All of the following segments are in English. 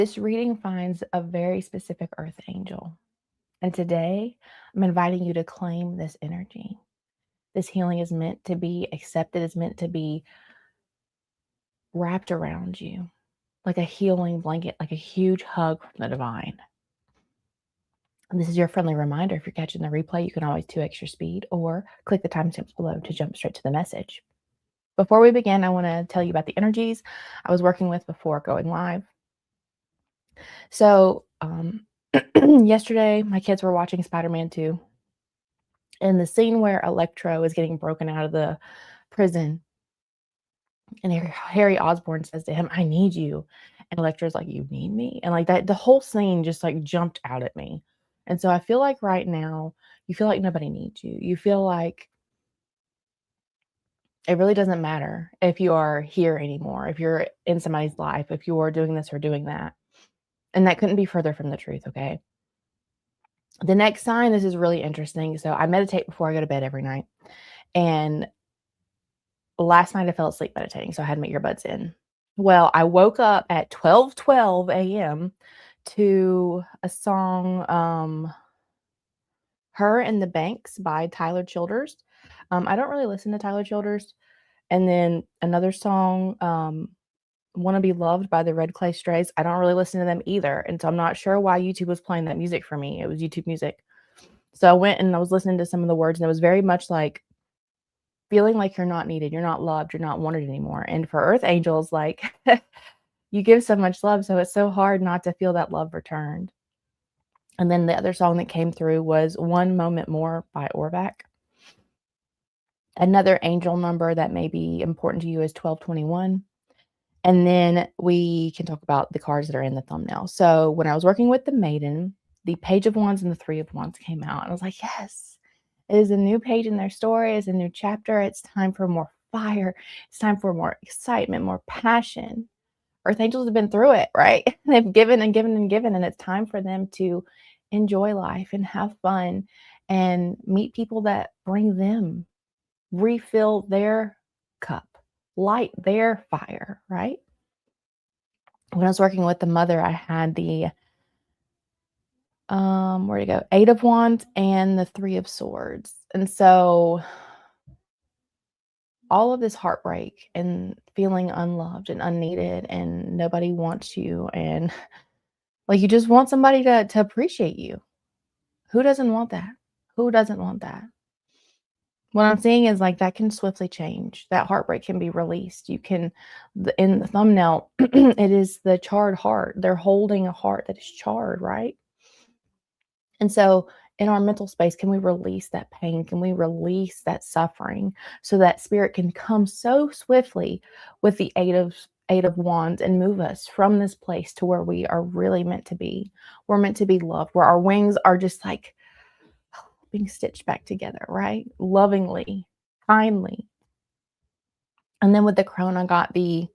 This reading finds a very specific earth angel. And today, I'm inviting you to claim this energy. This healing is meant to be accepted, it's meant to be wrapped around you like a healing blanket, like a huge hug from the divine. And this is your friendly reminder. If you're catching the replay, you can always 2x your speed or click the timestamps below to jump straight to the message. Before we begin, I want to tell you about the energies I was working with before going live. So, yesterday, my kids were watching Spider-Man 2, and the scene where Electro is getting broken out of the prison, and Harry Osborn says to him, "I need you," and Electro's like, "You need me?" And like that, the whole scene just like jumped out at me. And so I feel like right now, you feel like nobody needs you. You feel like it really doesn't matter if you are here anymore, if you're in somebody's life, if you are doing this or doing that. And that couldn't be further from the truth, okay? The next sign, this is really interesting. So I meditate before I go to bed every night. And last night I fell asleep meditating, so I had my earbuds in. Well, I woke up at 12:12 a.m. to a song, Her and the Banks by Tyler Childers. I don't really listen to Tyler Childers. And then another song, Wanna Be Loved by the Red Clay Strays. I don't really listen to them either. And so I'm not sure why YouTube was playing that music for me. It was YouTube music. So I went and I was listening to some of the words, and it was very much like feeling like you're not needed, you're not loved, you're not wanted anymore. And for earth angels, like you give so much love, so it's so hard not to feel that love returned. And then the other song that came through was One Moment More by Orvac. Another angel number that may be important to you is 1221. And then we can talk about the cards that are in the thumbnail. So when I was working with the Maiden, the Page of Wands and the Three of Wands came out. I was like, yes, it is a new page in their story. It's a new chapter. It's time for more fire. It's time for more excitement, more passion. Earth angels have been through it, right? They've given and given and given, and it's time for them to enjoy life and have fun and meet people that bring them, refill their cup, light their fire, right? When I was working with the mother, I had the where'd it go? Eight of Wands and the Three of Swords. And so all of this heartbreak and feeling unloved and unneeded and nobody wants you, and like you just want somebody to appreciate you. Who doesn't want that? Who doesn't want that? What I'm seeing is like that can swiftly change. That heartbreak can be released. You can, in the thumbnail, it is the charred heart. They're holding a heart that is charred, right? And so in our mental space, can we release that pain? Can we release that suffering so that spirit can come so swiftly with the eight of wands and move us from this place to where we are really meant to be? We're meant to be loved, where our wings are just like being stitched back together, right? Lovingly, kindly. And then with the crone, I got the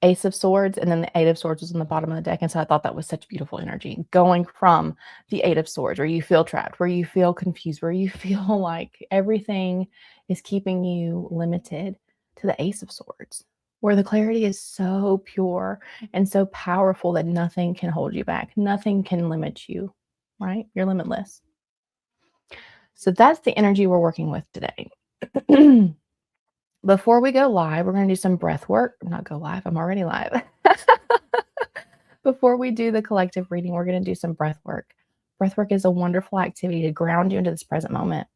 Ace of Swords, and then the Eight of Swords was on the bottom of the deck. And so I thought that was such beautiful energy going from the Eight of Swords, where you feel trapped, where you feel confused, where you feel like everything is keeping you limited, to the Ace of Swords, where the clarity is so pure and so powerful that nothing can hold you back. Nothing can limit you, right? You're limitless. So that's the energy we're working with today. Before we go live, we're going to do some breath work. Not go live, I'm already live. Before we do the collective reading, we're going to do some breath work. Breath work is a wonderful activity to ground you into this present moment.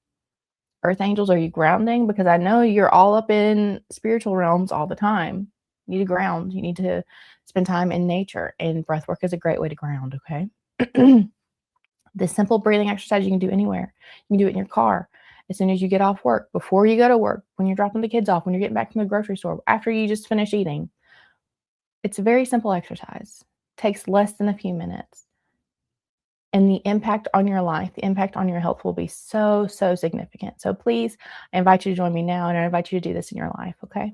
Earth angels, are you grounding? Because I know you're all up in spiritual realms all the time. You need to ground. You need to spend time in nature, and breath work is a great way to ground, okay? This simple breathing exercise you can do anywhere. You can do it in your car, as soon as you get off work, before you go to work, when you're dropping the kids off, when you're getting back from the grocery store, after you just finish eating. It's a very simple exercise. It takes less than a few minutes. And the impact on your life, the impact on your health will be so, so significant. So please, I invite you to join me now, and I invite you to do this in your life, okay?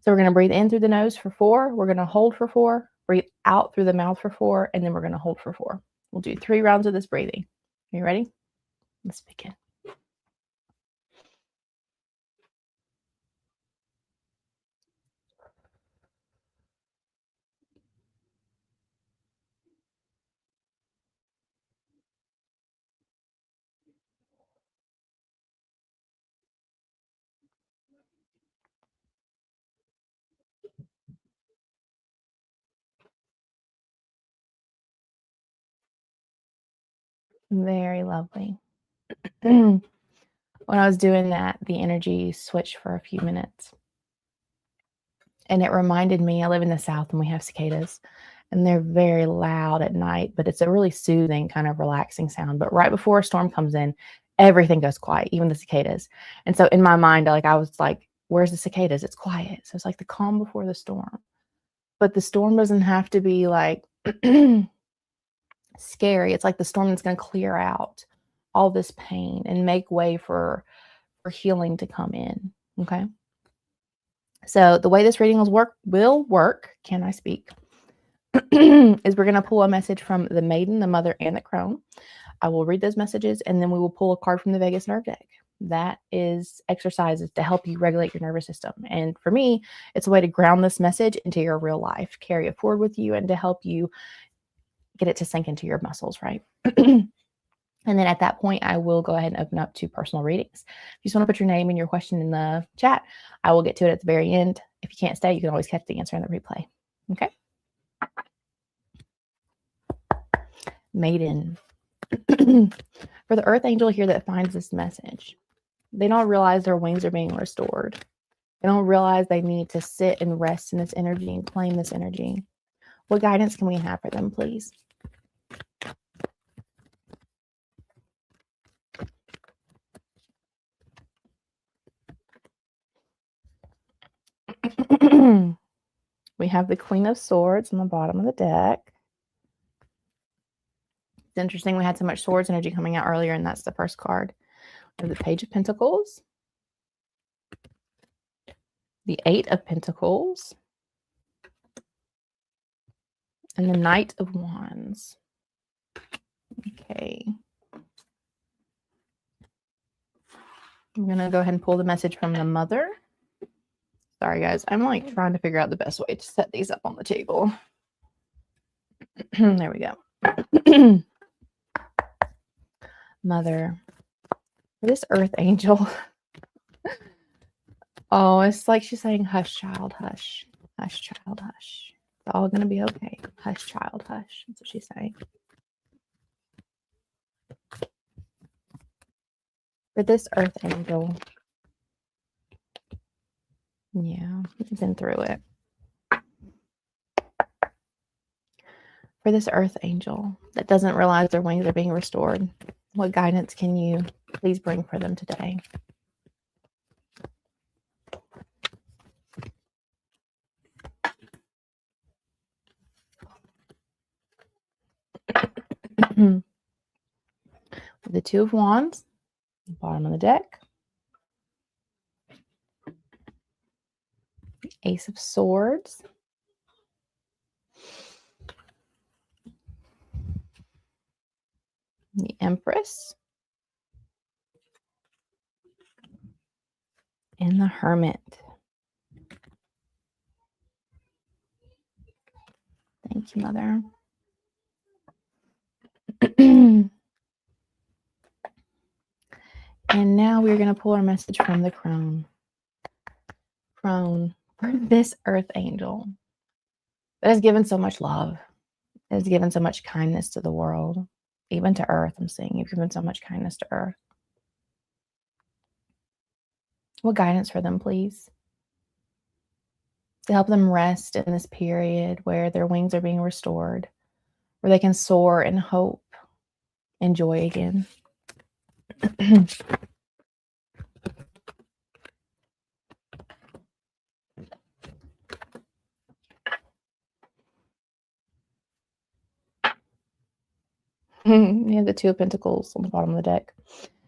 So we're going to breathe in through the nose for 4. We're going to hold for 4, breathe out through the mouth for 4, and then we're going to hold for 4. We'll do 3 rounds of this breathing. Are you ready? Let's begin. Very lovely. When I was doing that, the energy switched for a few minutes. And it reminded me, I live in the South and we have cicadas, and they're very loud at night, but it's a really soothing, kind of relaxing sound. But right before a storm comes in, everything goes quiet, even the cicadas. And so in my mind, I was like, where's the cicadas? It's quiet. So it's like the calm before the storm. But the storm doesn't have to be like scary. It's like the storm that's going to clear out all this pain and make way for healing to come in. Okay. So the way this reading will work, can I speak? Is we're going to pull a message from the maiden, the mother, and the crone. I will read those messages, and then we will pull a card from the vagus nerve deck. That is exercises to help you regulate your nervous system. And for me, it's a way to ground this message into your real life, carry it forward with you, and to help you get it to sink into your muscles, right? And then at that point, I will go ahead and open up to personal readings. If you just want to put your name and your question in the chat, I will get to it at the very end. If you can't stay, you can always catch the answer in the replay. Okay? Maiden. For the earth angel here that finds this message, they don't realize their wings are being restored. They don't realize they need to sit and rest in this energy and claim this energy. What guidance can we have for them, please? We have the Queen of Swords on the bottom of the deck. It's interesting we had so much swords energy coming out earlier, and that's the first card. We have the Page of Pentacles, the Eight of Pentacles, and the Knight of Wands. Okay. I'm going to go ahead and pull the message from the mother. Sorry, guys. I'm like trying to figure out the best way to set these up on the table. There we go. Mother. This earth angel. Oh, it's like she's saying, hush, child, hush. Hush, child, hush. It's all going to be okay. Hush, child, hush. That's what she's saying. For this earth angel. Yeah, we've been through it. For this earth angel that doesn't realize their wings are being restored, what guidance can you please bring for them today? The Two of Wands, bottom of the deck. The Ace of Swords. The Empress. And the Hermit. Thank you, Mother. And now we're going to pull our message from the crone. Crone, for this earth angel that has given so much love, that has given so much kindness to the world, even to earth. I'm saying you've given so much kindness to earth. What guidance for them, please? To help them rest in this period where their wings are being restored, where they can soar in hope and joy again. You have the Two of Pentacles on the bottom of the deck.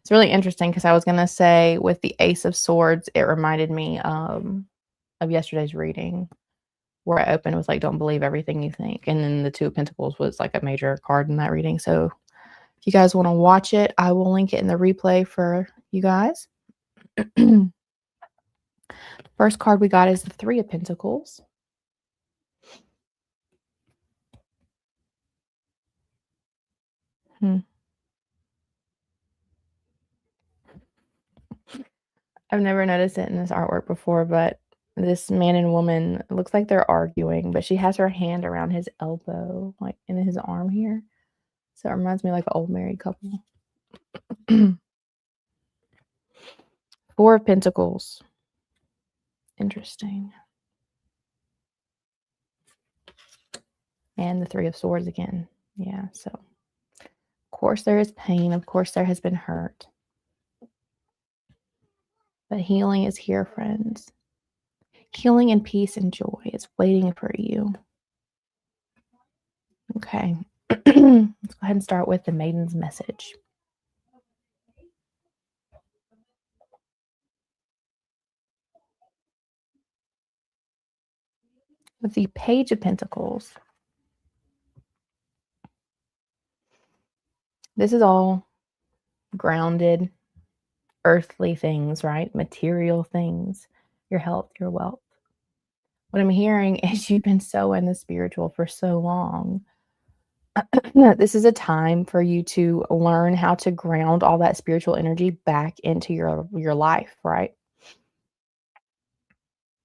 It's really interesting because I was going to say with the Ace of Swords, it reminded me of yesterday's reading where I opened with like, don't believe everything you think. And then the Two of Pentacles was like a major card in that reading. So if you guys want to watch it, I will link it in the replay for you guys. First card we got is the Three of Pentacles. I've never noticed it in this artwork before, but this man and woman, it looks like they're arguing, but she has her hand around his elbow, like in his arm here. So it reminds me of like an old married couple. Four of Pentacles. Interesting. And the Three of Swords again. Yeah, so of course there is pain. Of course there has been hurt. But healing is here, friends. Healing and peace and joy is waiting for you. Okay. Let's go ahead and start with the Maiden's message. With the Page of Pentacles, this is all grounded, earthly things, right? Material things, your health, your wealth. What I'm hearing is you've been so in the spiritual for so long. This is a time for you to learn how to ground all that spiritual energy back into your life, right?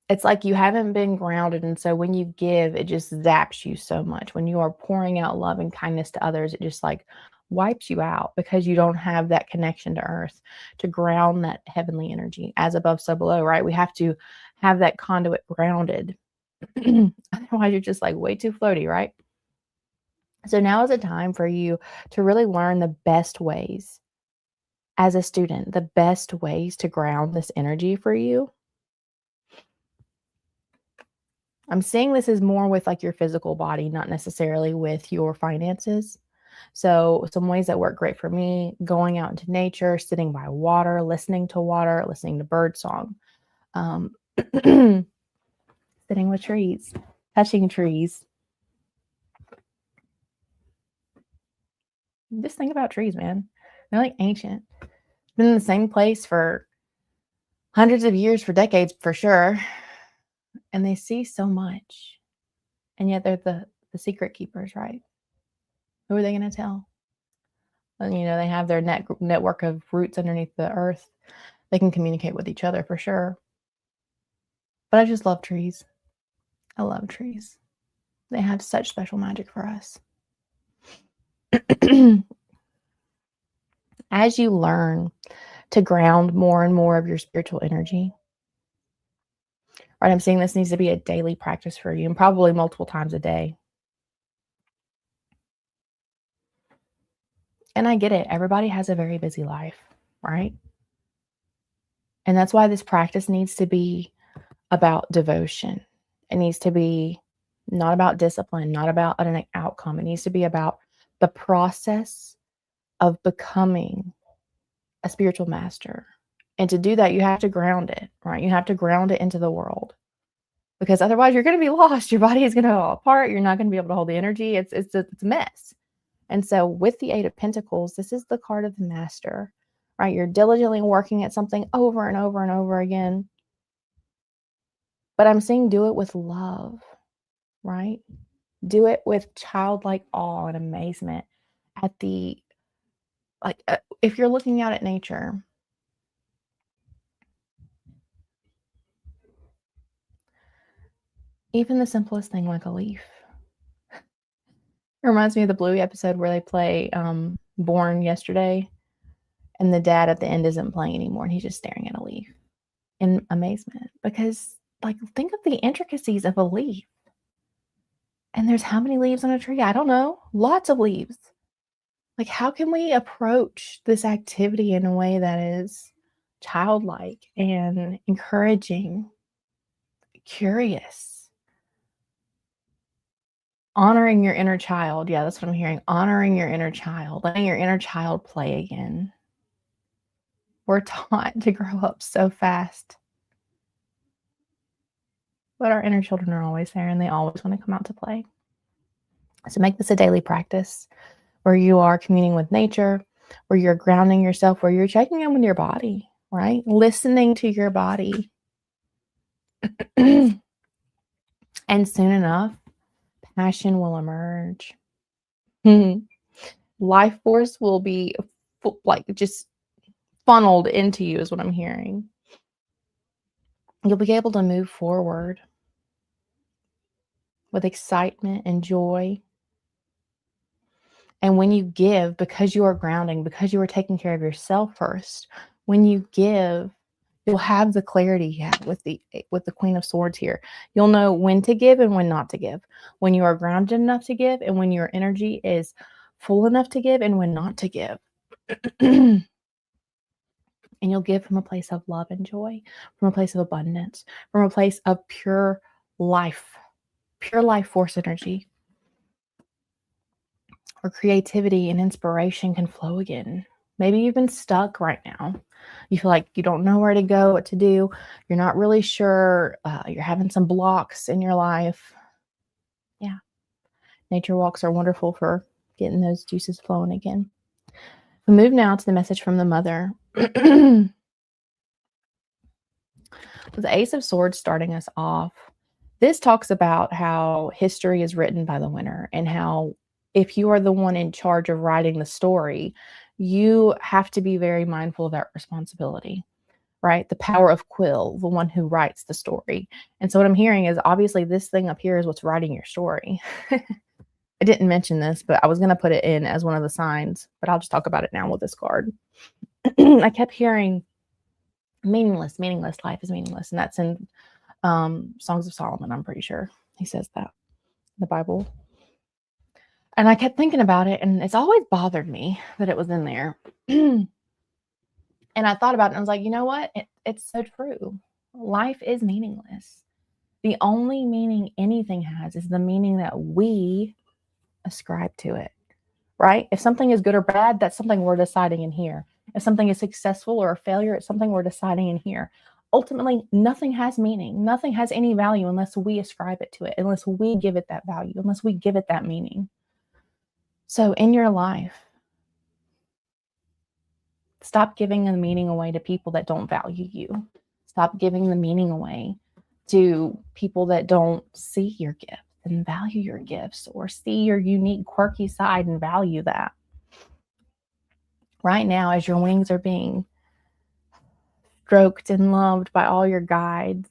It's like you haven't been grounded, and so when you give, it just zaps you so much. When you are pouring out love and kindness to others, it just like wipes you out because you don't have that connection to earth to ground that heavenly energy. As above, so below, right? We have to have that conduit grounded. Otherwise, you're just like way too floaty, right? So now is a time for you to really learn the best ways as a student, the best ways to ground this energy for you. I'm seeing this is more with like your physical body, not necessarily with your finances. So some ways that work great for me, going out into nature, sitting by water, listening to bird song, sitting with trees, touching trees. Just think about trees, man. They're like ancient. Been in the same place for hundreds of years, for decades, for sure. And they see so much. And yet they're the secret keepers, right? Who are they going to tell? And, they have their network of roots underneath the earth. They can communicate with each other for sure. But I just love trees. I love trees. They have such special magic for us. As you learn to ground more and more of your spiritual energy, right? I'm seeing this needs to be a daily practice for you and probably multiple times a day. And I get it. Everybody has a very busy life, right? And that's why this practice needs to be about devotion. It needs to be not about discipline, not about an outcome. It needs to be about the process of becoming a spiritual master. And to do that, you have to ground it, right? You have to ground it into the world because otherwise you're going to be lost. Your body is going to fall apart. You're not going to be able to hold the energy. It's a mess. And so with the Eight of Pentacles, this is the card of the master, right? You're diligently working at something over and over and over again. But I'm saying do it with love, right? Do it with childlike awe and amazement at the, like, if you're looking out at nature, even the simplest thing like a leaf. It reminds me of the Bluey episode where they play Born Yesterday, and the dad at the end isn't playing anymore, and he's just staring at a leaf in amazement because, like, think of the intricacies of a leaf. And there's how many leaves on a tree? I don't know. Lots of leaves. Like, how can we approach this activity in a way that is childlike and encouraging, curious, honoring your inner child? Yeah, that's what I'm hearing. Honoring your inner child, letting your inner child play again. We're taught to grow up so fast, but our inner children are always there and they always want to come out to play. So make this a daily practice where you are communing with nature, where you're grounding yourself, where you're checking in with your body, right? Listening to your body. And soon enough, passion will emerge. Life force will be like just funneled into you, is what I'm hearing. You'll be able to move forward with excitement and joy. And when you give, because you are grounding, because you are taking care of yourself first, when you give, you'll have the clarity you have with the Queen of Swords here. You'll know when to give and when not to give. When you are grounded enough to give, and when your energy is full enough to give, and when not to give. And you'll give from a place of love and joy, from a place of abundance, from a place of pure life force energy, where creativity and inspiration can flow again. Maybe you've been stuck right now. You feel like you don't know where to go, what to do. You're not really sure. You're having some blocks in your life. Yeah. Nature walks are wonderful for getting those juices flowing again. We move now to the message from the mother. The Ace of Swords starting us off. This talks about how history is written by the winner, and how if you are the one in charge of writing the story, you have to be very mindful of that responsibility, right? The power of Quill, the one who writes the story. And so what I'm hearing is, obviously this thing up here is what's writing your story. I didn't mention this, but I was going to put it in as one of the signs, but I'll just talk about it now with this card. I kept hearing meaningless life is meaningless. And that's in Songs of Solomon, I'm pretty sure he says that in the Bible. And I kept thinking about it, and it's always bothered me that it was in there. And I thought about it, and I was like, you know what? It's so true. Life is meaningless. The only meaning anything has is the meaning that we ascribe to it, right? If something is good or bad, that's something we're deciding in here. If something is successful or a failure, it's something we're deciding in here. Ultimately, nothing has meaning. Nothing has any value unless we ascribe it to it, unless we give it that value, unless we give it that meaning. So in your life, stop giving the meaning away to people that don't value you. Stop giving the meaning away to people that don't see your gift and value your gifts, or see your unique, quirky side and value that. Right now, as your wings are being stroked and loved by all your guides,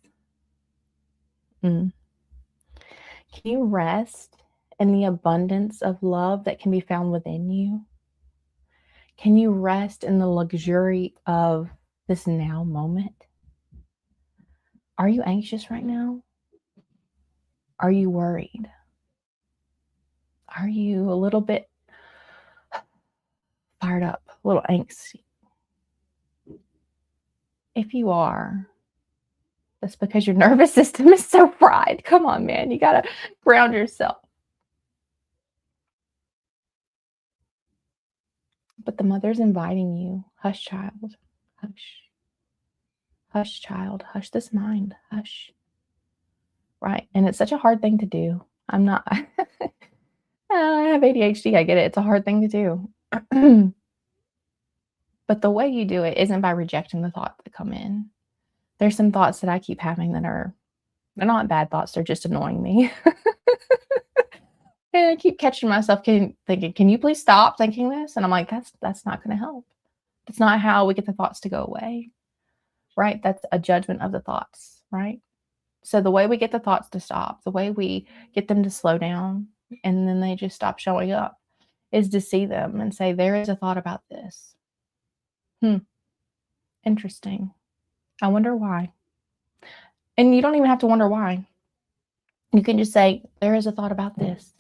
can you rest in the abundance of love that can be found within you? Can you rest in the luxury of this now moment? Are you anxious right now? Are you worried? Are you a little bit fired up, a little angsty? If you are, that's because your nervous system is so fried. Come on, man. You got to ground yourself. But the mother's inviting you. Hush, child. Hush. Hush, child. Hush this mind. Hush. Right. And it's such a hard thing to do. I'm not, I have ADHD. I get it. It's a hard thing to do. But the way you do it isn't by rejecting the thoughts that come in. There's some thoughts that I keep having that they're not bad thoughts. They're just annoying me. And I keep catching myself thinking, can you please stop thinking this? And I'm like, that's not going to help. That's not how we get the thoughts to go away, right? That's a judgment of the thoughts, right? So the way we get the thoughts to stop, the way we get them to slow down, and then they just stop showing up, is to see them and say, there is a thought about this. Interesting. I wonder why. And you don't even have to wonder why. You can just say, there is a thought about this,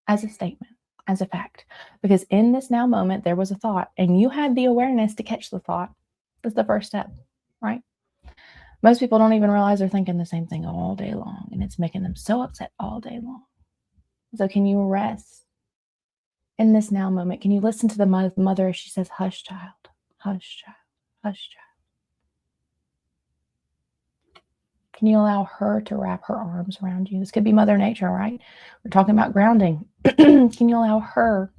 as a statement, as a fact. Because in this now moment, there was a thought, and you had the awareness to catch the thought. That's the first step, right? Most people don't even realize they're thinking the same thing all day long, and it's making them so upset all day long. So can you rest in this now moment? Can you listen to the mother as she says, hush, child, hush, child, hush, child? Can you allow her to wrap her arms around you? This could be Mother Nature, right? We're talking about grounding. Can you allow her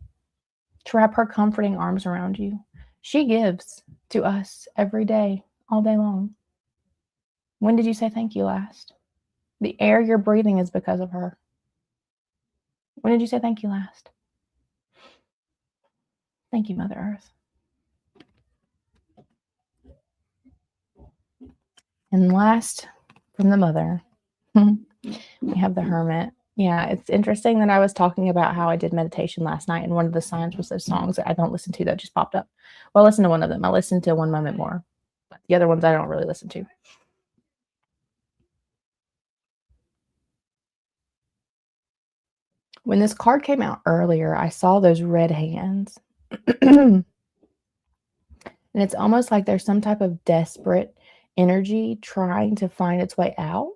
to wrap her comforting arms around you? She gives to us every day, all day long. When did you say thank you last? The air you're breathing is because of her. When did you say thank you last? Thank you, Mother Earth. And last from the mother, we have the Hermit. Yeah, it's interesting that I was talking about how I did meditation last night, and one of the signs was those songs that I don't listen to that just popped up. Well, I listened to one of them. I listened to One Moment More, but the other ones I don't really listen to. When this card came out earlier, I saw those red hands. And it's almost like there's some type of desperate energy trying to find its way out.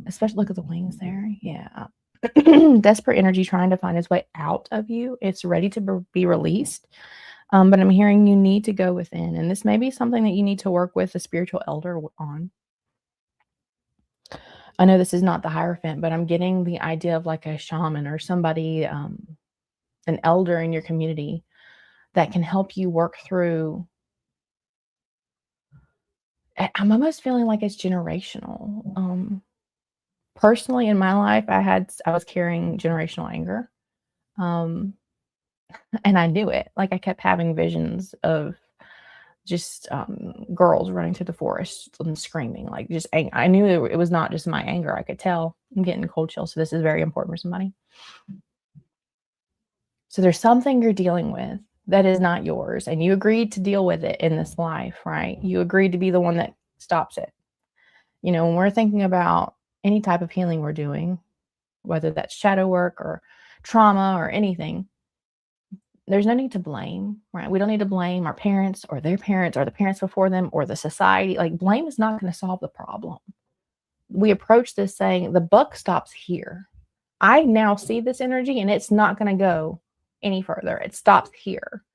Especially look at the wings there. Yeah. Desperate energy trying to find its way out of you. It's ready to be released. But I'm hearing you need to go within. And this may be something that you need to work with a spiritual elder on. I know this is not the Hierophant, but I'm getting the idea of like a shaman or somebody, an elder in your community that can help you work through. I'm almost feeling like it's generational. Personally, in my life, I was carrying generational anger, um, and I knew it. Like I kept having visions of just girls running through the forest and screaming, like just I knew it was not just my anger. I could tell. I'm getting cold chills, so this is very important for somebody. So there's something you're dealing with that is not yours, and you agreed to deal with it in this life, right? You agreed to be the one that stops it. When we're thinking about any type of healing we're doing, whether that's shadow work or trauma or anything, there's no need to blame, right? We don't need to blame our parents or their parents or the parents before them or the society. Like, blame is not going to solve the problem. We approach this saying the buck stops here. I now see this energy and it's not going to go any further. It stops here.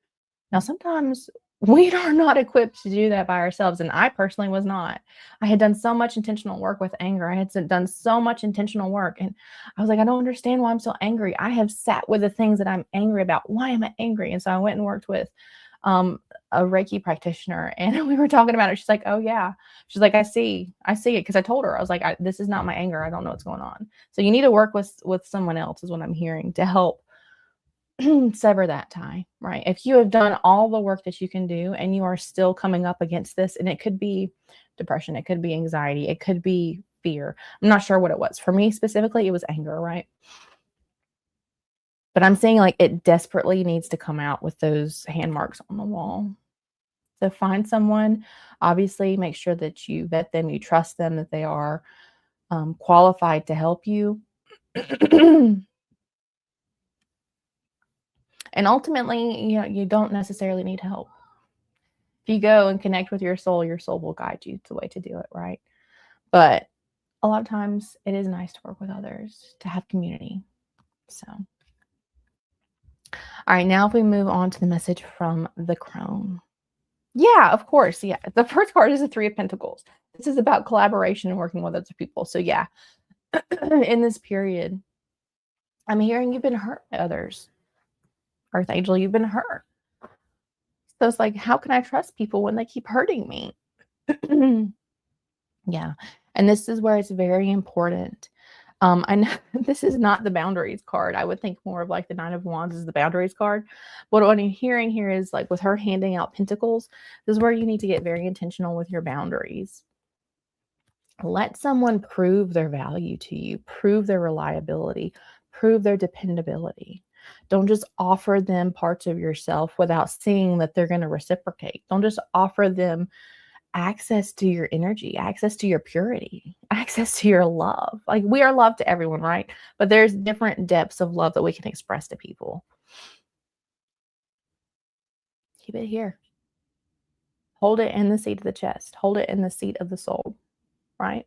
Now, sometimes we are not equipped to do that by ourselves. And I personally was not. I had done so much intentional work with anger. I had done so much intentional work. And I was like, I don't understand why I'm so angry. I have sat with the things that I'm angry about. Why am I angry? And so I went and worked with um, a Reiki practitioner, and we were talking about it. She's like, oh, yeah. She's like, I see it. Because I told her, I was like, this is not my anger. I don't know what's going on. So you need to work with someone else, is what I'm hearing, to help sever that tie, right? If you have done all the work that you can do and you are still coming up against this, and it could be depression, it could be anxiety, it could be fear. I'm not sure what it was. For me specifically, it was anger, right? But I'm saying like it desperately needs to come out with those hand marks on the wall. So find someone, obviously, make sure that you vet them, you trust them, that they are qualified to help you. And ultimately, you don't necessarily need help. If you go and connect with your soul will guide you the way to do it, right? But a lot of times it is nice to work with others, to have community. So, all right, now if we move on to the message from the crone. Yeah, of course. Yeah. The first card is the Three of Pentacles. This is about collaboration and working with other people. So, yeah, in this period, I'm hearing you've been hurt by others. Earth Angel, you've been hurt. So it's like, how can I trust people when they keep hurting me? Yeah. And this is where it's very important. I know this is not the boundaries card. I would think more of like the Nine of Wands is the boundaries card. But what I'm hearing here is like with her handing out pentacles, this is where you need to get very intentional with your boundaries. Let someone prove their value to you, prove their reliability, prove their dependability. Don't just offer them parts of yourself without seeing that they're going to reciprocate. Don't just offer them access to your energy, access to your purity, access to your love. Like, we are love to everyone, right? But there's different depths of love that we can express to people. Keep it here. Hold it in the seat of the chest. Hold it in the seat of the soul, right?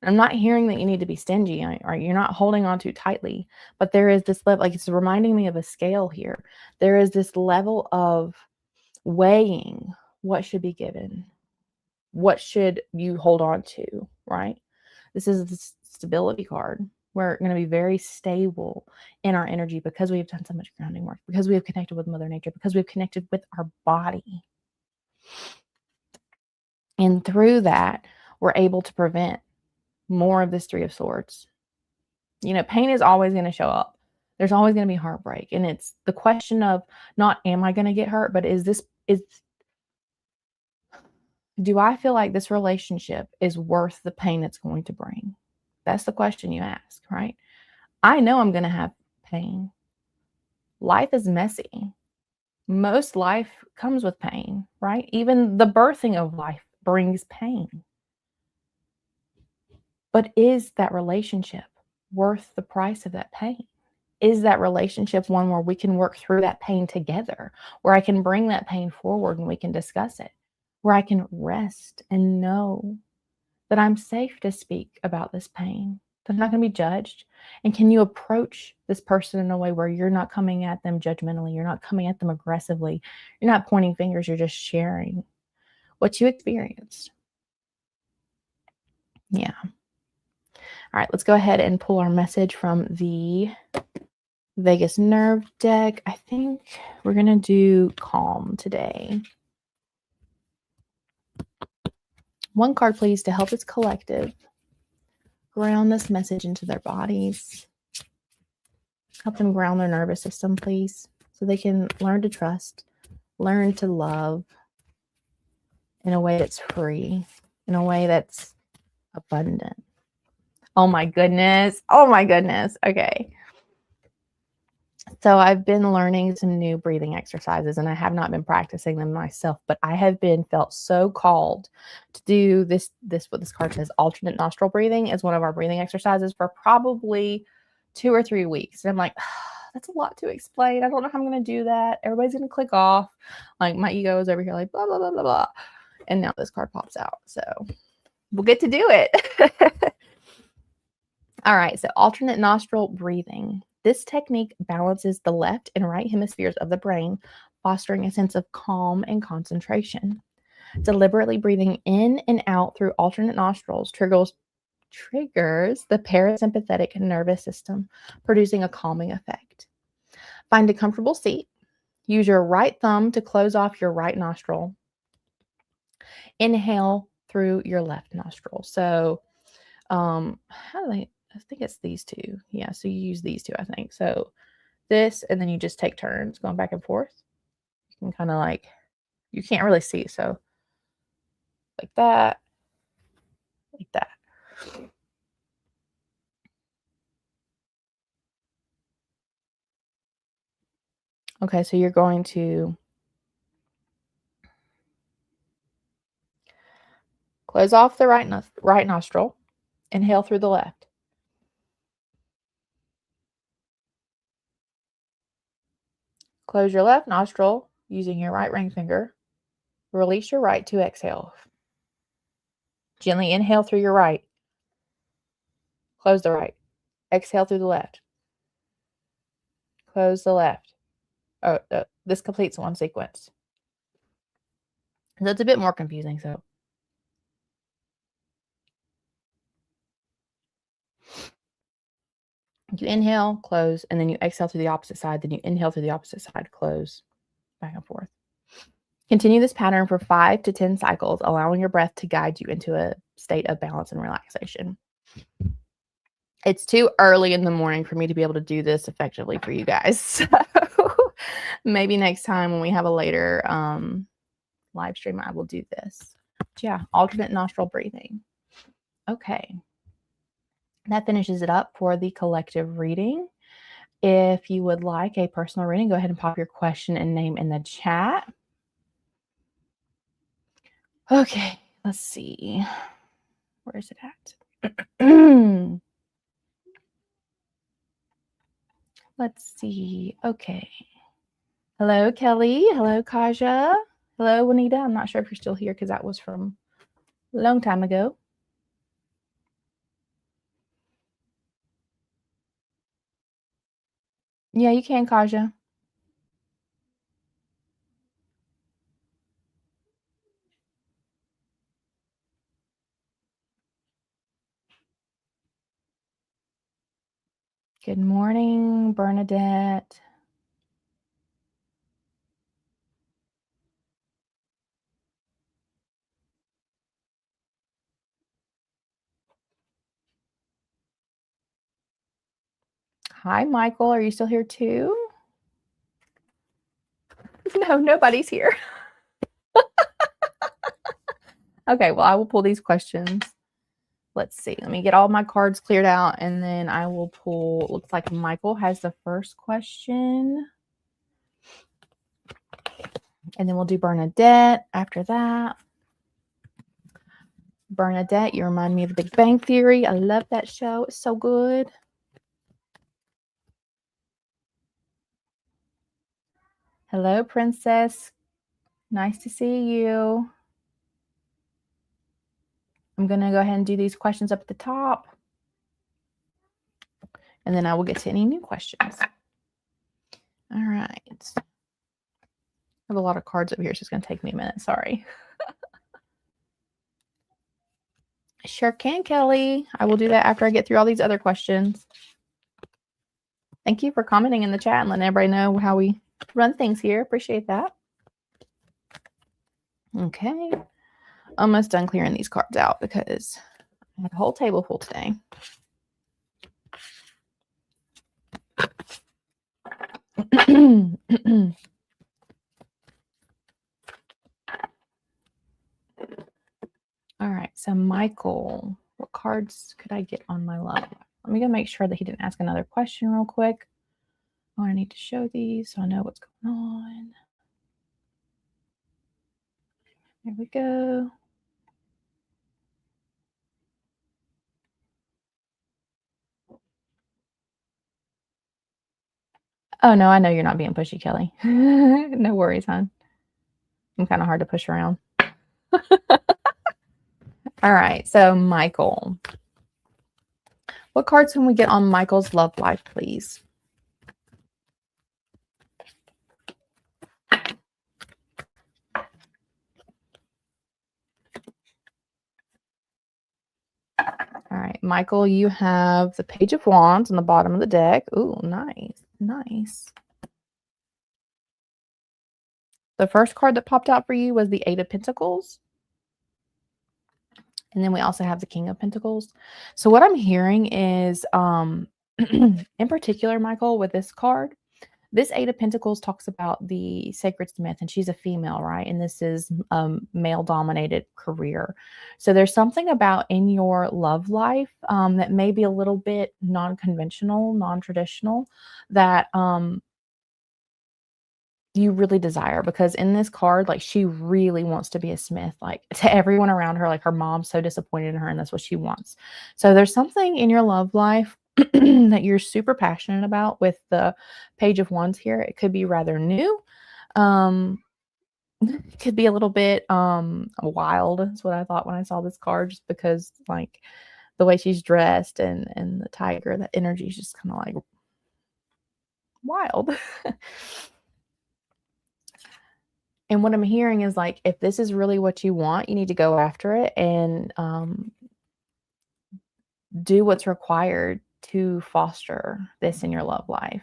I'm not hearing that you need to be stingy, or you're not holding on too tightly, but there is this level, like it's reminding me of a scale here. There is this level of weighing what should be given, what should you hold on to, right? This is the stability card. We're going to be very stable in our energy because we've done so much grounding work, because we have connected with Mother Nature, because we've connected with our body. And through that, we're able to prevent more of this Three of Swords. Pain is always going to show up. There's always going to be heartbreak. And it's the question of not, am I going to get hurt? But do I feel like this relationship is worth the pain it's going to bring? That's the question you ask, right? I know I'm going to have pain. Life is messy. Most life comes with pain, right? Even the birthing of life brings pain. But is that relationship worth the price of that pain? Is that relationship one where we can work through that pain together, where I can bring that pain forward and we can discuss it, where I can rest and know that I'm safe to speak about this pain, that I'm not going to be judged? And can you approach this person in a way where you're not coming at them judgmentally, you're not coming at them aggressively, you're not pointing fingers, you're just sharing what you experienced? Yeah. All right, let's go ahead and pull our message from the Vegas Nerve deck. I think we're going to do calm today. One card, please, to help this collective ground this message into their bodies. Help them ground their nervous system, please, so they can learn to trust, learn to love in a way that's free, in a way that's abundant. Oh my goodness. Oh my goodness. Okay. So I've been learning some new breathing exercises, and I have not been practicing them myself, but I have felt so called to do this what this card says, alternate nostril breathing, is one of our breathing exercises for probably 2 or 3 weeks. And I'm like, that's a lot to explain. I don't know how I'm going to do that. Everybody's going to click off. Like, my ego is over here like, blah, blah, blah, blah, blah. And now this card pops out. So we'll get to do it. All right. So alternate nostril breathing. This technique balances the left and right hemispheres of the brain, fostering a sense of calm and concentration. Deliberately breathing in and out through alternate nostrils triggers the parasympathetic nervous system, producing a calming effect. Find a comfortable seat. Use your right thumb to close off your right nostril. Inhale through your left nostril. So, I think it's these two. Yeah, so you use these two, I think. So this, and then you just take turns going back and forth. You can kind of like, you can't really see, so like that, like that. Okay, so you're going to close off the right nostril, inhale through the left. Close your left nostril using your right ring finger. Release your right to exhale. Gently inhale through your right. Close the right. Exhale through the left. Close the left. Oh, this completes one sequence. So it's a bit more confusing. So you inhale, close, and then you exhale through the opposite side. Then you inhale through the opposite side, close, back and forth. Continue this pattern for 5 to 10 cycles, allowing your breath to guide you into a state of balance and relaxation. It's too early in the morning for me to be able to do this effectively for you guys. So maybe next time when we have a later live stream, I will do this. But yeah, alternate nostril breathing. Okay. That finishes it up for the collective reading. If you would like a personal reading, go ahead and pop your question and name in the chat. Okay, let's see. Where is it at? Let's see. Okay. Hello, Kelly. Hello, Kaja. Hello, Juanita. I'm not sure if you're still here because that was from a long time ago. Yeah, you can, Kaja. Good morning, Bernadette. Hi, Michael. Are you still here too? No, nobody's here. Okay, well, I will pull these questions. Let's see. Let me get all my cards cleared out, and then I will pull. Looks like Michael has the first question. And then we'll do Bernadette after that. Bernadette, you remind me of The Big Bang Theory. I love that show. It's so good. Hello, Princess. Nice to see you. I'm going to go ahead and do these questions up at the top. And then I will get to any new questions. All right. I have a lot of cards over here, so it's going to take me a minute. Sorry. Sure can, Kelly. I will do that after I get through all these other questions. Thank you for commenting in the chat and letting everybody know how we run things here. Appreciate that. Okay. Almost done clearing these cards out because I had a whole table full today. All right, so Michael, what cards could I get on my love? Let me go make sure that he didn't ask another question real quick. Oh, I need to show these so I know what's going on. There we go. Oh, no, I know you're not being pushy, Kelly. No worries, hon. I'm kind of hard to push around. All right, so Michael. What cards can we get on Michael's love life, please? All right, Michael, you have the Page of Wands on the bottom of the deck. Ooh, nice, nice. The first card that popped out for you was the Eight of Pentacles. And then we also have the King of Pentacles. So what I'm hearing is, in particular, Michael, with this card, this Eight of Pentacles talks about the sacred Smith, and she's a female, right? And this is male-dominated career. So there's something about in your love life that may be a little bit non-conventional, non-traditional, that you really desire, because in this card, like, she really wants to be a smith, like, to everyone around her, like her mom's so disappointed in her and that's what she wants. So there's something in your love life that you're super passionate about with the Page of Wands here. It could be rather new. It could be a little bit wild, is what I thought when I saw this card, just because, like, the way she's dressed and the tiger, that energy is just kind of like wild. And what I'm hearing is, like, if this is really what you want, you need to go after it and do what's required to foster this in your love life.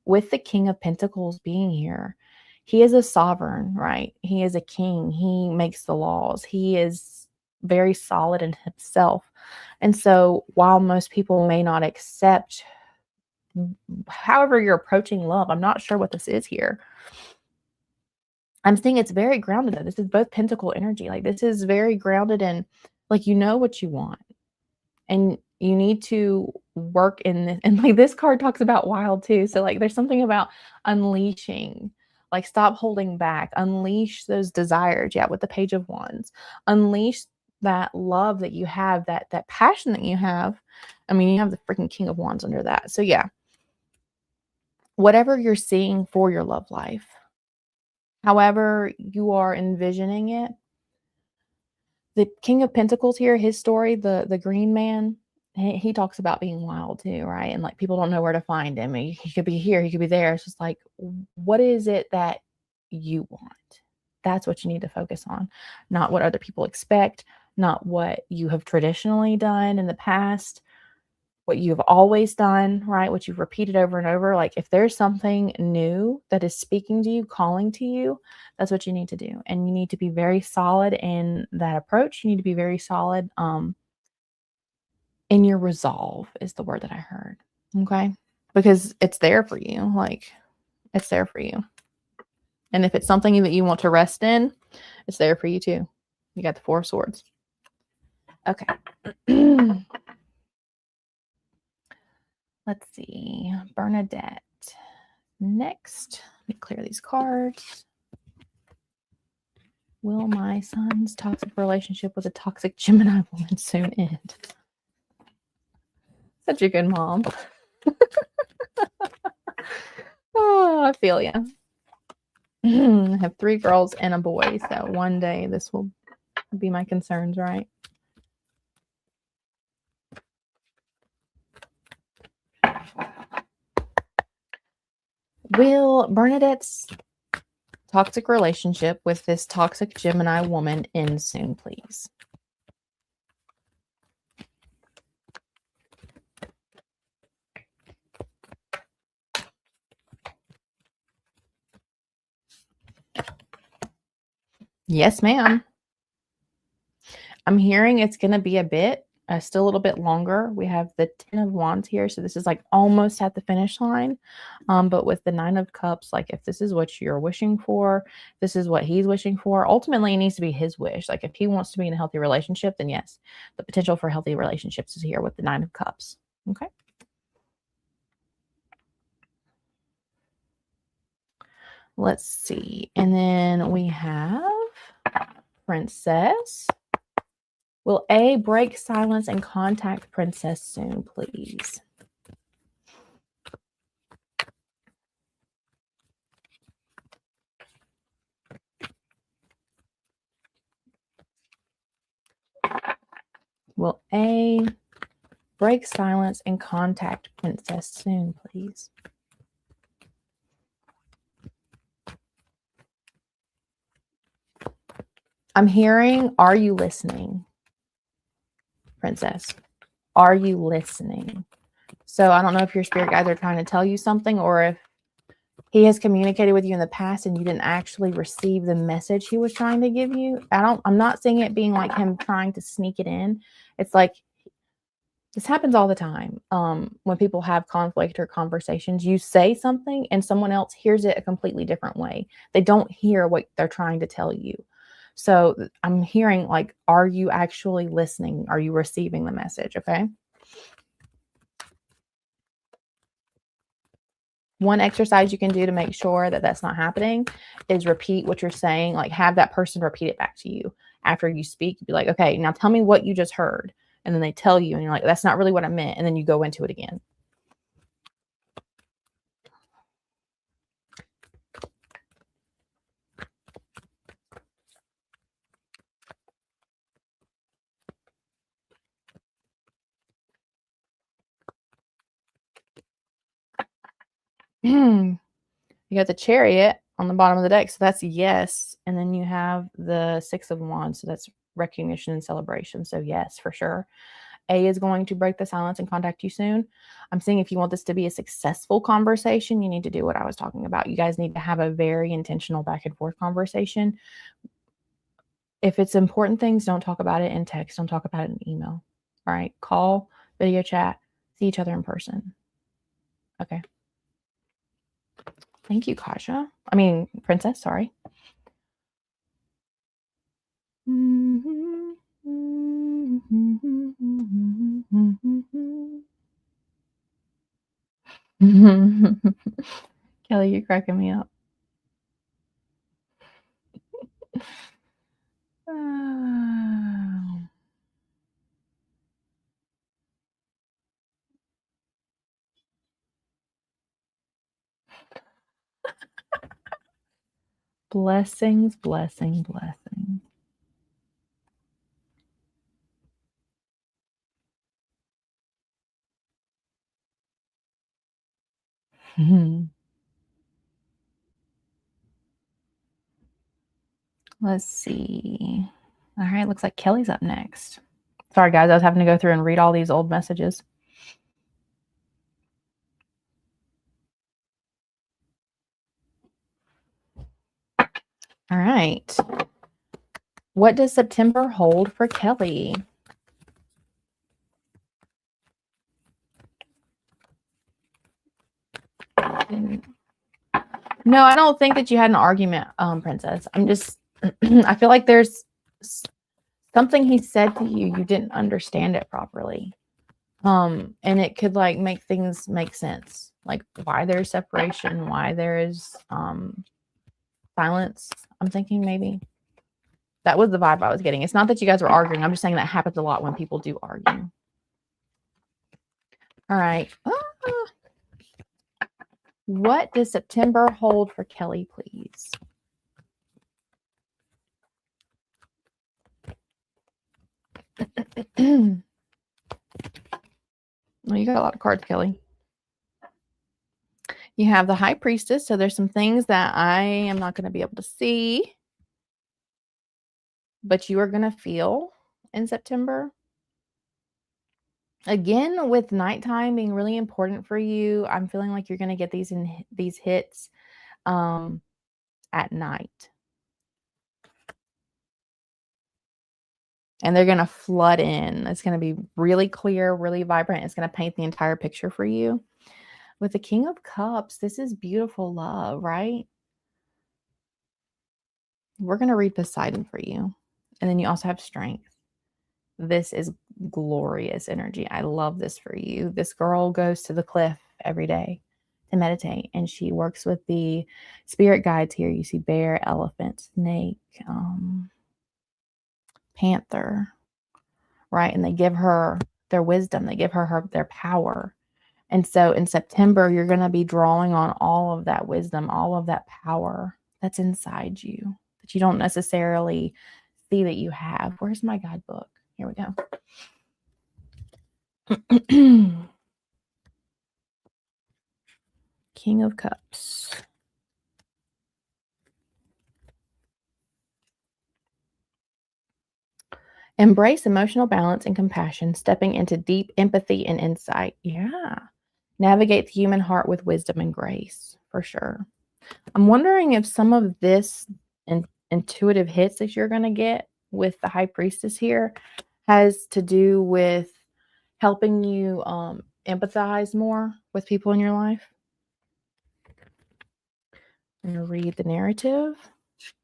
With the King of Pentacles being here, he is a sovereign, right? He is a king. He makes the laws. He is very solid in himself. And so while most people may not accept however you're approaching love, I'm not sure what this is here. I'm seeing it's very grounded though. This is both pentacle energy. Like, this is very grounded in, like, you know what you want. And you need to work in this. And, like, this card talks about wild too. So, like, there's something about unleashing, like, stop holding back, unleash those desires. Yeah, with the Page of Wands, unleash that love that you have, that passion that you have. I mean, you have the freaking King of Wands under that. So yeah, whatever you're seeing for your love life, however you are envisioning it, the King of Pentacles here, his story, the green man, he talks about being wild too, right? And, like, people don't know where to find him. He could be here, he could be there. It's just like, what is it that you want? That's what you need to focus on, not what other people expect, not what you have traditionally done in the past, what you've always done, right? What you've repeated over and over. Like, if there's something new that is speaking to you, calling to you, that's what you need to do. And you need to be very solid in that approach. You need to be very solid in your resolve, is the word that I heard. Okay? Because it's there for you. Like, it's there for you. And if it's something that you want to rest in, it's there for you too. You got the Four of Swords. Okay. Let's see. Bernadette. Next, let me clear these cards. Will my son's toxic relationship with a toxic Gemini woman soon end? Such a good mom. Oh, I feel you. I have 3 girls and a boy, so one day this will be my concerns, right? Will Bernadette's toxic relationship with this toxic Gemini woman end soon, please? Yes, ma'am. I'm hearing it's going to be a bit, still a little bit longer. We have the 10 of Wands here, so this is like almost at the finish line. But with the 9 of Cups, like if this is what you're wishing for, this is what he's wishing for, ultimately it needs to be his wish. Like if he wants to be in a healthy relationship, then yes, the potential for healthy relationships is here with the 9 of Cups. Okay. Let's see. And then we have Princess. Will A break silence and contact Princess soon, please? Will A break silence and contact Princess soon, please? I'm hearing, are you listening, Princess? Are you listening? So I don't know if your spirit guides are trying to tell you something, or if he has communicated with you in the past and you didn't actually receive the message he was trying to give you. I'm not seeing it being like him trying to sneak it in. It's like, this happens all the time. When people have conflict or conversations, you say something and someone else hears it a completely different way. They don't hear what they're trying to tell you. So I'm hearing, like, are you actually listening? Are you receiving the message? Okay. One exercise you can do to make sure that that's not happening is repeat what you're saying. Like, have that person repeat it back to you after you speak. Be like, okay, now tell me what you just heard. And then they tell you and you're like, that's not really what I meant. And then you go into it again. You got the Chariot on the bottom of the deck, so that's yes. And then you have the 6 of Wands, so that's recognition and celebration. So yes, for sure. A is going to break the silence and contact you soon. I'm saying if you want this to be a successful conversation, you need to do what I was talking about. You guys need to have a very intentional back and forth conversation. If it's important things, don't talk about it in text. Don't talk about it in email. All right. Call, video chat, see each other in person. Okay. Thank you, Kasha. I mean, Princess, sorry. Kelly, you're cracking me up. Blessings, blessing, blessing. Let's see. All right, looks like Kelly's up next. Sorry, guys, I was having to go through and read all these old messages. All right. What does September hold for Kelly? No, I don't think that you had an argument, Princess. I'm just, I feel like there's something he said to you, you didn't understand it properly. And it could like make things make sense. Like why there's separation, why there is silence. I'm thinking maybe. That was the vibe I was getting. It's not that you guys were arguing. I'm just saying that happens a lot when people do argue. All right. What does September hold for Kelly, please? Well, you got a lot of cards, Kelly. You have the High Priestess, so there's some things that I am not going to be able to see, but you are going to feel in September. Again, with nighttime being really important for you, I'm feeling like you're going to get these hits at night. And they're going to flood in. It's going to be really clear, really vibrant. It's going to paint the entire picture for you. With the King of Cups, this is beautiful love, right? We're going to read Poseidon for you. And then you also have Strength. This is glorious energy. I love this for you. This girl goes to the cliff every day to meditate, and she works with the spirit guides here. You see bear, elephant, snake, panther, right? And they give her their wisdom. They give her their power. And so in September, you're going to be drawing on all of that wisdom, all of that power that's inside you that you don't necessarily see that you have. Where's my guidebook? Here we go. King of Cups. Embrace emotional balance and compassion, stepping into deep empathy and insight. Yeah. Navigate the human heart with wisdom and grace, for sure. I'm wondering if some of this intuitive hits that you're going to get with the High Priestess here has to do with helping you empathize more with people in your life. I'm going to read the narrative. It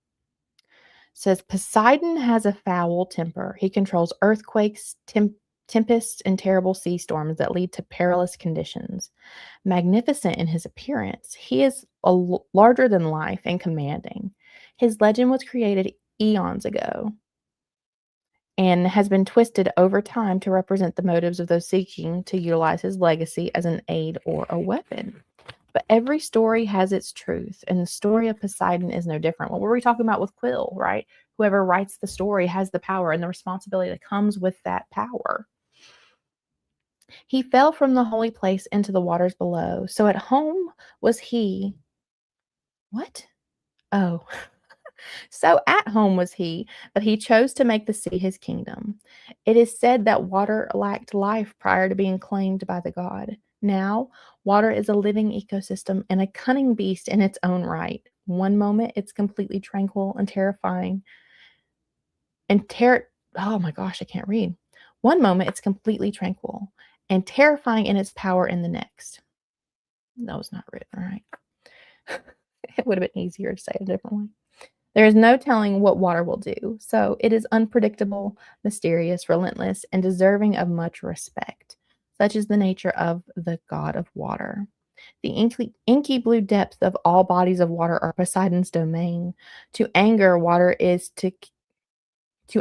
says, Poseidon has a foul temper. He controls earthquakes, tempests, and terrible sea storms that lead to perilous conditions. Magnificent in his appearance, he is larger than life and commanding. His legend was created eons ago and has been twisted over time to represent the motives of those seeking to utilize his legacy as an aid or a weapon. But every story has its truth, and the story of Poseidon is no different. What were we talking about with Quill, right? Whoever writes the story has the power and the responsibility that comes with that power. He fell from the holy place into the waters below. So at home was he. What? Oh. So at home was he, but he chose to make the sea his kingdom. It is said that water lacked life prior to being claimed by the god. Now, water is a living ecosystem and a cunning beast in its own right. One moment it's completely tranquil and terrifying. Oh my gosh, I can't read. One moment it's completely tranquil and terrifying in its power in the next. That was not written right. It would have been easier to say it a different way. There is no telling what water will do, so it is unpredictable, mysterious, relentless, and deserving of much respect. Such is the nature of the god of water. The inky blue depths of all bodies of water are Poseidon's domain. To anger water is to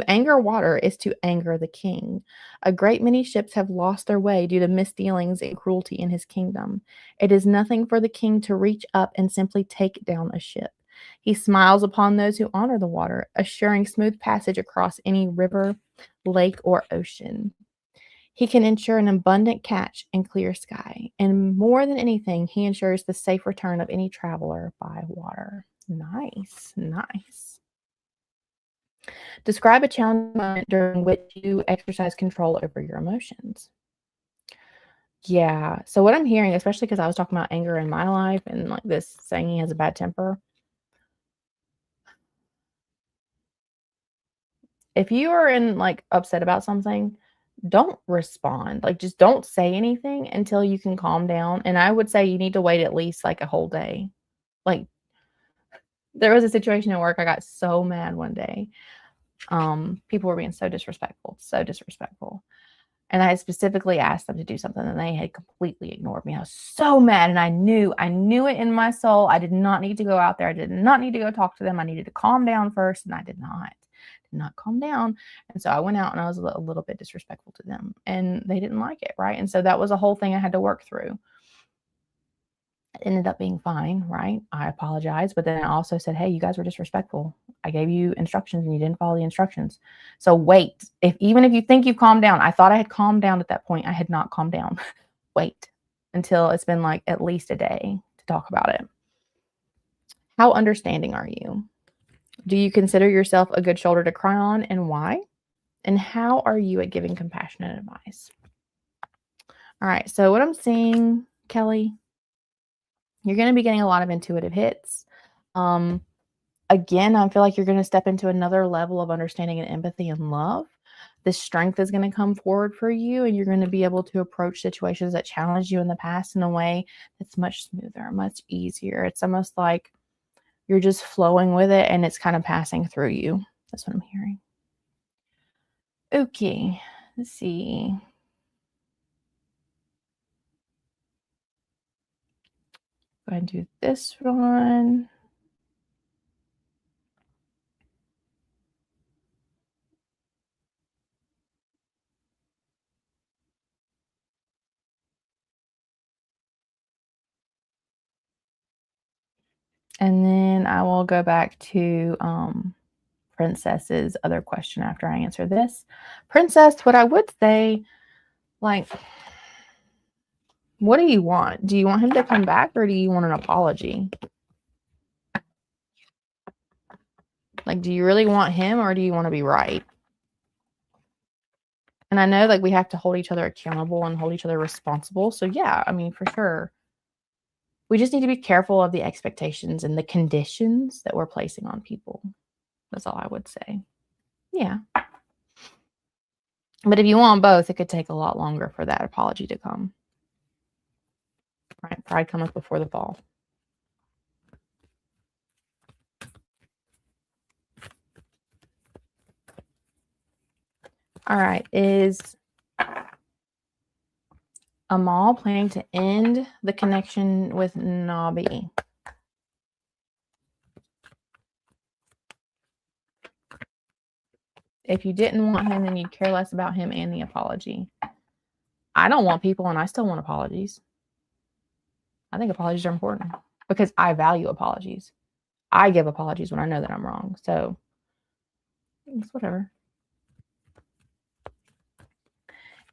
anger the king. A great many ships have lost their way due to misdealings and cruelty in his kingdom. It is nothing for the king to reach up and simply take down a ship. He smiles upon those who honor the water, assuring smooth passage across any river, lake, or ocean. He can ensure an abundant catch and clear sky, and more than anything, he ensures the safe return of any traveler by water. Nice, nice. Describe a challenging moment during which you exercise control over your emotions. Yeah. So what I'm hearing, especially because I was talking about anger in my life and like this saying he has a bad temper. If you are upset about something, don't respond. Like just don't say anything until you can calm down. And I would say you need to wait at least like a whole day. Like there was a situation at work. I got so mad one day. People were being so disrespectful, so disrespectful. And I specifically asked them to do something and they had completely ignored me. I was so mad and I knew it in my soul. I did not need to go out there. I did not need to go talk to them. I needed to calm down first, and I did not calm down. And so I went out and I was a little bit disrespectful to them and they didn't like it, right? And so that was a whole thing I had to work through. It ended up being fine, right? I apologized, but then I also said, hey, you guys were disrespectful. I gave you instructions and you didn't follow the instructions. So wait, even if you think you've calmed down, I thought I had calmed down at that point. I had not calmed down. Wait until it's been like at least a day to talk about it. How understanding are you? Do you consider yourself a good shoulder to cry on, and why? And how are you at giving compassionate advice? All right, so what I'm seeing, Kelly, you're going to be getting a lot of intuitive hits. Again, I feel like you're going to step into another level of understanding and empathy and love. This strength is going to come forward for you, and you're going to be able to approach situations that challenged you in the past in a way that's much smoother, much easier. It's almost like you're just flowing with it and it's kind of passing through you. That's what I'm hearing. Okay, let's see. Go ahead and do this one. And then I will go back to Princess's other question after I answer this. Princess, what I would say, like, what do you want? Do you want him to come back or do you want an apology? Like, do you really want him or do you want to be right? And I know, like, we have to hold each other accountable and hold each other responsible. So, yeah, I mean, for sure. We just need to be careful of the expectations and the conditions that we're placing on people. That's all I would say. Yeah. But if you want both, it could take a lot longer for that apology to come. Right? Pride cometh before the fall. All right. Is Amal planning to end the connection with Nobby? If you didn't want him, then you'd care less about him and the apology. I don't want people, and I still want apologies. I think apologies are important because I value apologies. I give apologies when I know that I'm wrong. So it's whatever.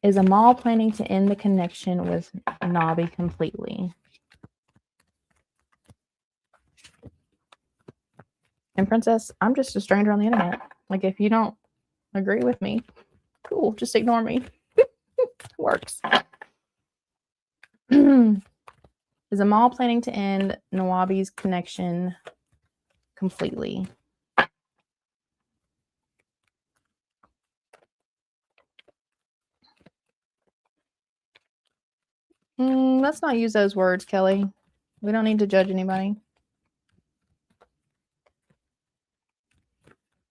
Is Amal planning to end the connection with Nobby completely? And Princess, I'm just a stranger on the internet. Like, if you don't agree with me, cool, just ignore me. Works. Is Amal planning to end Nawabi's connection completely? Let's not use those words, Kelly. We don't need to judge anybody.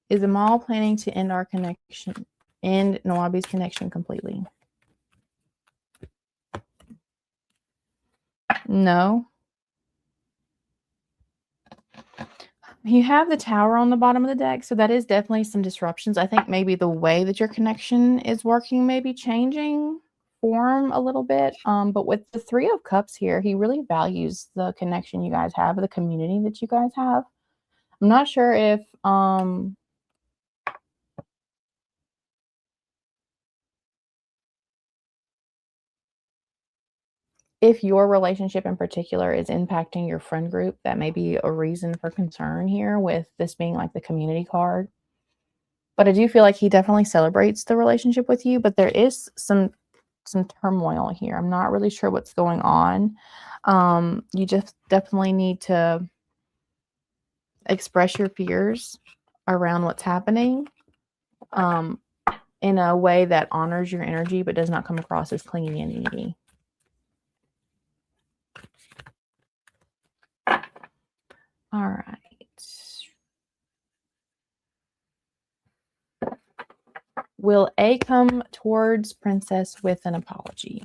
Is Amal planning to end our connection, end Nawabi's connection completely? No. You have the tower on the bottom of the deck, so that is definitely some disruptions. I think maybe the way that your connection is working may be changing form a little bit. But with the Three of Cups here, he really values the connection you guys have, the community that you guys have. I'm not sure if your relationship in particular is impacting your friend group. That may be a reason for concern here with this being like the community card. But I do feel like he definitely celebrates the relationship with you, but there is some turmoil here. I'm not really sure what's going on. You just definitely need to express your fears around what's happening in a way that honors your energy but does not come across as clingy and needy. All right. Will A come towards Princess with an apology?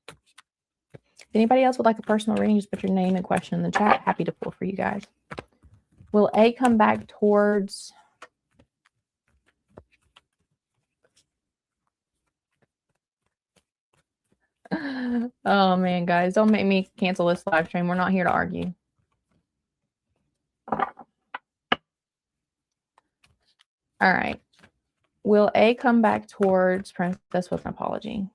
If anybody else would like a personal reading, just put your name and question in the chat. Happy to pull for you guys. Will A come back towards... Oh, man, guys. Don't make me cancel this live stream. We're not here to argue. All right. Will A come back towards Princess with an apology?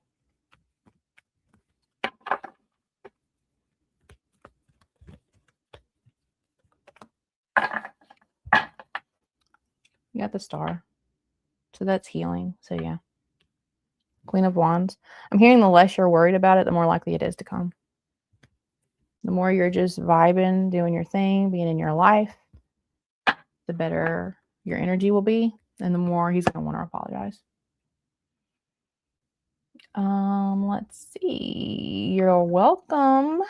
You got the Star. So that's healing. So, yeah. Queen of Wands. I'm hearing the less you're worried about it, the more likely it is to come. The more you're just vibing, doing your thing, being in your life, the better your energy will be, and the more he's going to want to apologize. Let's see. You're welcome.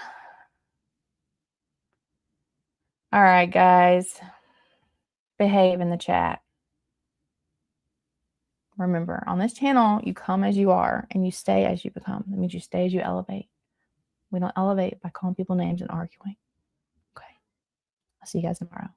All right, guys. Behave in the chat. Remember, on this channel, you come as you are and you stay as you become. That means you stay as you elevate. We don't elevate by calling people names and arguing. Okay. I'll see you guys tomorrow.